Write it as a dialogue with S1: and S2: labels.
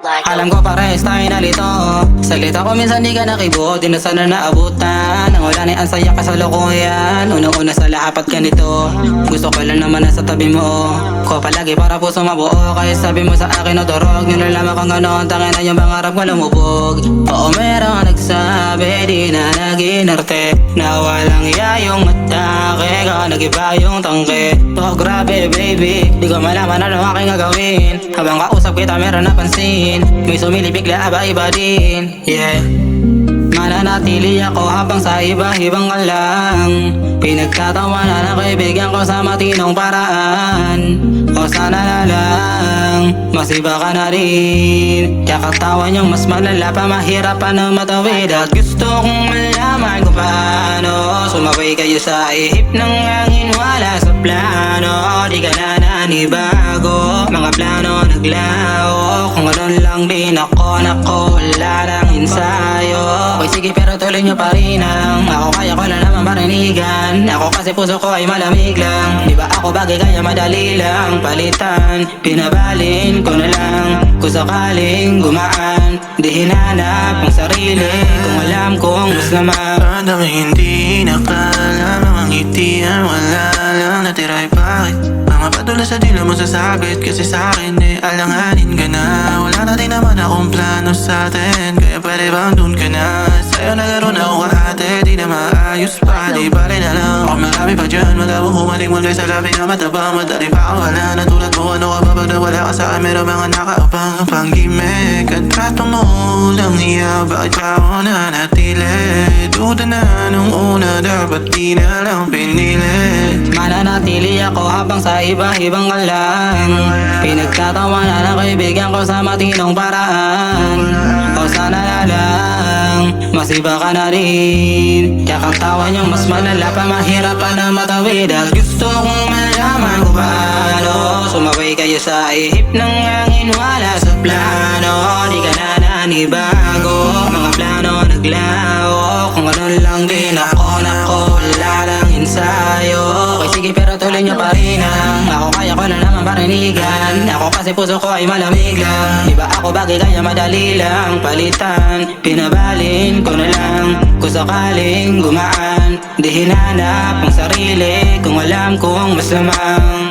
S1: Alam ko parehas tayo nalito. Salita ko minsan di ka nakibot. Di na sana naabutan. Ang wala na ang saya kasalukuyan. Unang-una sa lahat at ganito. Gusto ko lang naman nasa tabi mo. Ko palagi para puso mabuo. Kahit sabi mo sa akin o durog. Nilalaman kang gano'n. Tangin na yung pangarap ko lumubog. Oo merong nagsabi di na naginarte. Na walang yayong atake. Ka nagiba yung tangke. To grabe baby. Di ko malaman ano aking gagawin. Habang kausap kita meron napansin. May sumili bigla iba din. Yeah. Mananatili ako habang sa iba-ibang lang. Pinagtatawanan ang kaibigan ko sa matinong paraan. O sana na lang masiba ka na rin. Kakatawan yung mas malala pa, mahirap pa na matawid. At gusto kong malaman kung paano sumabay kayo sa ihip ng hangin. Wala sa plano, di ka na nanibago. Mga plano naglaho. Kung gano'n lang din ako, nako wala nang ensayo. Okay sige pero tuloy nyo pa rin ang ako kaya ko na naman marinigan. Ako kasi puso ko ay malamig lang. Di ba ako bagay kaya madali lang palitan. Pinabalin ko na lang kung sakaling gumaan. Di hinanap ang sarili kung alam kong mas naman.
S2: Parang hindi nakala mga ngitian. Wala lang natira bakit mga patuloy sa dila mo sasabit. Kasi sa'kin alanganin ka na. Wala na din naman akong plano sa'tin. Kaya pwede bang dun ka na. Sa'yo nagaro na ako kahate. Di na maayos pa, di pare na lang. Ako marami pa dyan, malabong humaling mulay sa labi na matabang. Madali pa ako wala na tulad mo. Ano ka ba pag nawala ka sa'kin? Meron mga nakaupang panggimik. At trato mo lang iya. Bakit pa ako nanatili? Duda na nung una, dapat di na lang pinili.
S1: Mananatili ako habang sa iba-ibang lang. Pinagtatawanan ang kaibigan ko sa matinong paraan. O sana na lang masiba ka na rin. Kakatawan yung mas malala pa, mahirap pa na matawid. At gusto kong malaman kung paano sumabay kayo sa ihip ng hangin. Wala sa plano, di ka na nanibago. Mga plano naglaho. Kung gano'n lang din ako, nako wala lang ensayo. Okay sige pero tuloy nyo pa rin ang ako kaya ko na naman parinigan. Ako kasi puso ko ay malamig lang. Di ba ako bagay kaya madali lang palitan. Pinabalin ko na lang kung sakaling gumaan. Di hinanap ang sarili kung alam kong mas lamang.